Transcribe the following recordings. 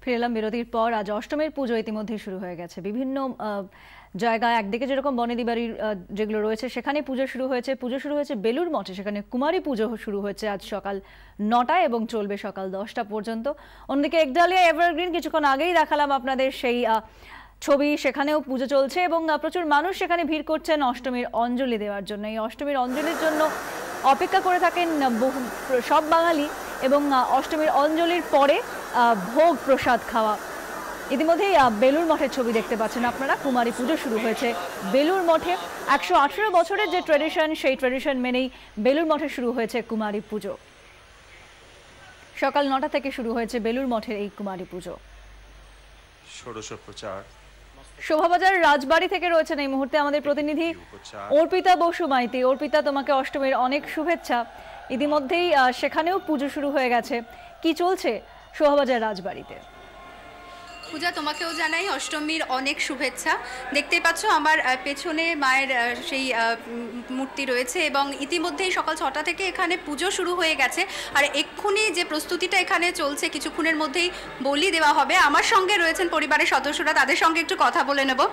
ফিরে এলাম বিরতির পর। আজ অষ্টমীর পুজো ইতিমধ্যে শুরু হয়ে গেছে। বিভিন্ন জায়গায় একদিকে যেরকম বনেদি বাড়ির যেগুলো রয়েছে সেখানে পুজো শুরু হয়েছে বেলুর মঠে, সেখানে কুমারী পুজো শুরু হয়েছে আজ সকাল 9টায় এবং চলবে সকাল 10টা পর্যন্ত। অন্যদিকে একডালিয়া এভারগ্রিন কিছুক্ষণ আগেই দেখালাম আপনাদের সেই ছবি, সেখানেও পুজো চলছে এবং প্রচুর মানুষ সেখানে ভিড় করছেন অষ্টমীর অঞ্জলি দেওয়ার জন্য। এই অষ্টমীর অঞ্জলির জন্য অপেক্ষা করে থাকেন সব বাঙালি এবং অষ্টমীর অঞ্জলির পরে ভোগ প্রসাদ খাওয়া। ইতিমধ্যেই বেলুর মঠের ছবি দেখতে পাচ্ছেন আপনারা। কুমারী পুজো শুরু হয়েছে বেলুর মঠে। 118 বছরের যে ট্র্যাডিশন, সেই ট্র্যাডিশন মেনেই বেলুর মঠে শুরু হয়েছে কুমারী পুজো। সকাল 9টা থেকে শুরু হয়েছে বেলুর মঠের এই কুমারী পুজো। ষোড়শোপচার শোভাবাজার রাজবাড়ি থেকে রয়েছেন এই মুহূর্তে আমাদের প্রতিনিধি অর্পিতা বসু মাইতি। অর্পিতা, তোমাকে অষ্টমীর অনেক শুভেচ্ছা। ইতিমধ্যেই সেখানেও পুজো শুরু হয়ে গেছে। কি চলছে শোভাবাজার রাজবাড়িতে? পূজা, তোমাকেও জানাই অষ্টমীর অনেক শুভেচ্ছা। দেখতেই পাচ্ছ আমার পেছনে মায়ের সেই মূর্তি রয়েছে এবং ইতিমধ্যেই সকাল 6টা থেকে এখানে পুজো শুরু হয়ে গেছে। আর এক্ষুনি যে প্রস্তুতিটা এখানে চলছে, কিছুক্ষণের মধ্যেই বলি দেওয়া হবে। আমার সঙ্গে রয়েছেন পরিবারের সদস্যরা, তাদের সঙ্গে একটু কথা বলে নেব।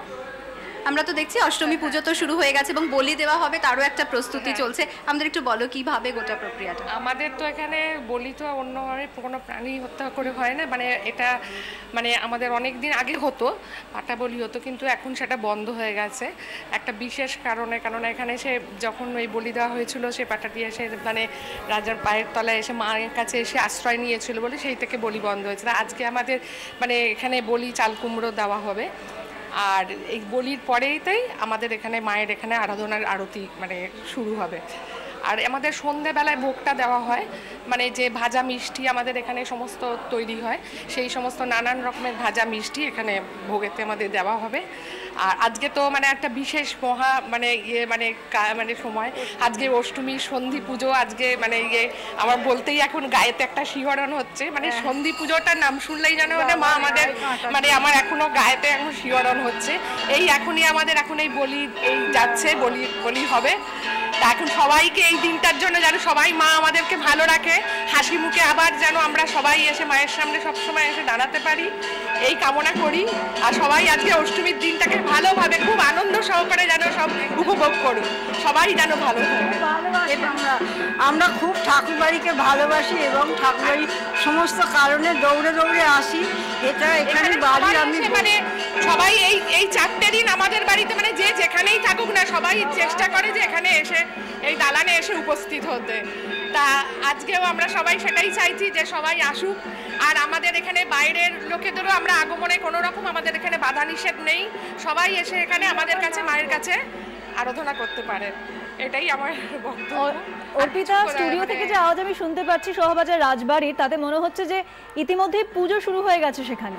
আমরা তো দেখছি অষ্টমী পুজো তো শুরু হয়ে গেছে এবং বলি দেওয়া হবে, তারও একটা প্রস্তুতি চলছে। আমাদের একটু বলো কিভাবে গোটা প্রক্রিয়াটা? আমাদের তো এখানে বলি তো অন্যভাবে কোনো প্রাণী হত্যা করে হয় না, এটা আমাদের অনেক দিন আগে হতো, পাটা বলি হতো, কিন্তু এখন সেটা বন্ধ হয়ে গেছে একটা বিশেষ কারণে। কারণ এখানে সে যখন ওই বলি দেওয়া হয়েছিল, সে পাটাটি এসে রাজার পায়ের তলায় এসে মায়ের কাছে এসে আশ্রয় নিয়েছিল বলে সেই থেকে বলি বন্ধ হয়েছিল। আজকে আমাদের এখানে বলি চাল কুমড়ো দেওয়া হবে। আর এই বলির পরেই তাই আমাদের এখানে মায়ের এখানে আরাধনার আরতি শুরু হবে। আর আমাদের সন্ধ্যেবেলায় ভোগটা দেওয়া হয়, যে ভাজা মিষ্টি আমাদের এখানে সমস্ত তৈরি হয়, সেই সমস্ত নানান রকমের ভাজা মিষ্টি এখানে ভোগেতে আমাদের দেওয়া হবে। আর আজকে তো একটা বিশেষ মহা সময়, আজকে অষ্টমী সন্ধি পুজো। আজকে আমার বলতেই এখন গায়েতে একটা শিহরণ হচ্ছে। সন্ধি পুজোটার নাম শুনলেই যেন মা আমাদের আমার এখনো গায়েতে এখন শিহরণ হচ্ছে। এই এখনই আমাদের এই বলি যাচ্ছে, বলি হবে। তা এখন সবাইকে এই দিনটার জন্য যেন সবাই মা আমাদেরকে ভালো রাখে, হাসি মুখে আবার যেন আমরা সবাই এসে মায়ের সামনে সবসময় এসে দাঁড়াতে পারি, এই কামনা করি। আর সবাই আজকে অষ্টমীর দিনটাকে ভালোভাবে খুব আনন্দ সহকারে যেন সব উপভোগ করুন, সবাই যেন ভালো থাকে। আমরা খুব ঠাকুরবাড়িকে ভালোবাসি এবং ঠাকুরবাড়ির সমস্ত কারণে দৌড়ে দৌড়ে আসি। এটা এখানে বাড়ি আমি সবাই এই 4টে দিন আমাদের বাড়িতে যে যেখানেই থাকুক না, সবাই চেষ্টা করে যে এখানে এসে এই দালানে এসে উপস্থিত হতে। তা আজকেও আমরা সবাই সেটাই চাইছি যে সবাই আসুক। আর আমাদের এখানে বাইরের লোকেদেরও আমরা আগমনে কোনো রকম আমাদের এখানে বাধা নিষেধ নেই, সবাই এসে এখানে আমাদের কাছে মায়ের কাছে আরাধনা করতে পারে, এটাই আমার বক্তব্য। অর্পিতা, স্টুডিও থেকে যে আওয়াজ আমি শুনতে পাচ্ছি শোভাবাজার রাজবাড়ির, তাতে মনে হচ্ছে যে ইতিমধ্যেই পুজো শুরু হয়ে গেছে সেখানে।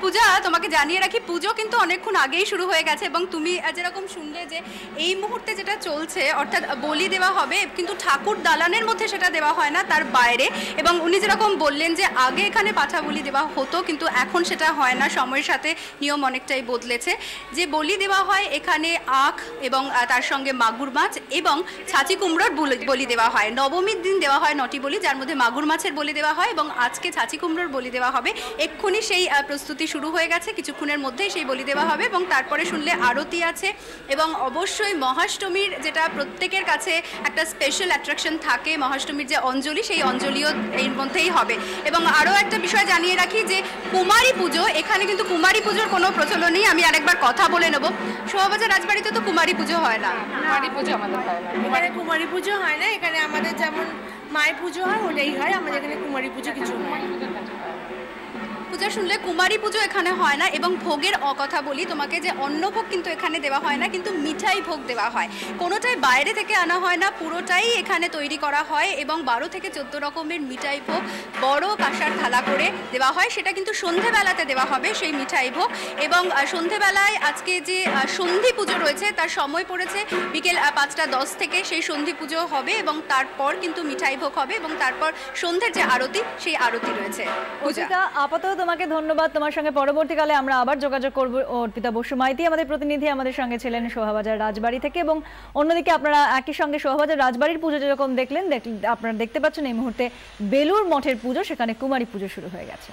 পূজা, তোমাকে জানিয়ে রাখি পুজো কিন্তু অনেকক্ষণ আগেই শুরু হয়ে গেছে এবং তুমি যেরকম শুনলে যে এই মুহূর্তে যেটা চলছে, অর্থাৎ বলি দেওয়া হবে, কিন্তু ঠাকুর দালানের মধ্যে সেটা দেওয়া হয় না, তার বাইরে। এবং উনি যেরকম বললেন যে আগে এখানে পাঠা বলি দেওয়া হতো, কিন্তু এখন সেটা হয় না, সময়ের সাথে নিয়ম অনেকটাই বদলেছে। যে বলি দেওয়া হয় এখানে আখ এবং তার সঙ্গে মাগুর মাছ এবং ছাঁচি কুমড়োর বলি দেওয়া হয়। নবমীর দিন দেওয়া হয় 9টি বলি, যার মধ্যে মাগুর মাছের বলি দেওয়া হয় এবং আজকে ছাঁচি কুমড়োর বলি দেওয়া হবে। এক্ষুনি সেই প্রস্তুতি শুরু হয়ে গেছে, কিছুক্ষণের মধ্যেই সেই বলি দেওয়া হবে এবং তারপরে শুনলে আরতি আছে। এবং অবশ্যই মহাষ্টমীর যেটা প্রত্যেকের কাছে একটা স্পেশাল অ্যাট্রাকশন থাকে, মহাষ্টমীর যে অঞ্জলি, সেই অঞ্জলিও এর মধ্যেই হবে। এবং আরও একটা বিষয় জানিয়ে রাখি যে কুমারী পুজো, এখানে কিন্তু কুমারী পুজোর কোনো প্রচলন নেই। আমি আরেকবার কথা বলে নেব, শোভাবাজার রাজবাড়িতে তো কুমারী পুজো হয় না। কুমারী পুজো আমাদের হয় না, কুমারী পুজো হয় না। এখানে আমাদের যেমন মায়ের পুজো হয় ওটাই হয়, আমাদের এখানে কুমারী পুজো কিছু হয়। পূজা শুনলে কুমারী পুজো এখানে হয় না। এবং ভোগের কথা বলি তোমাকে, যে অন্নভোগ কিন্তু এখানে দেওয়া হয় না, কিন্তু মিঠাই ভোগ দেওয়া হয়। কোনোটাই বাইরে থেকে আনা হয় না, পুরোটাই এখানে তৈরি করা হয় এবং 12 থেকে 14 রকমের মিঠাই ভোগ বড় কাঁসার থালা করে দেওয়া হয়। সেটা কিন্তু সন্ধেবেলাতে দেওয়া হবে সেই মিঠাই ভোগ। এবং সন্ধেবেলায় আজকে যে সন্ধি পুজো রয়েছে তার সময় পড়েছে বিকেল 5টা 10 থেকে, সেই সন্ধি পুজো হবে এবং তারপর কিন্তু মিঠাই ভোগ হবে এবং তারপর সন্ধ্যের যে আরতি, সেই আরতি রয়েছে। অর্পিতা, আপাতত তোমাকে ধন্যবাদ। তোমার সঙ্গে পরবর্তীকালে আমরা আবার যোগাযোগ করব। অর্পিতা বসু মাইতি আমাদের প্রতিনিধি, আমাদের সঙ্গে ছিলেন শোভাবাজার রাজবাড়ি থেকে। এবং অন্যদিকে আপনারা একই সঙ্গে শোভাবাজার রাজবাড়ির পুজো যেরকম দেখলেন, আপনারা দেখতে পাচ্ছেন এই মুহূর্তে বেলুর মঠের পুজো, সেখানে কুমারী পুজো শুরু হয়ে গেছে।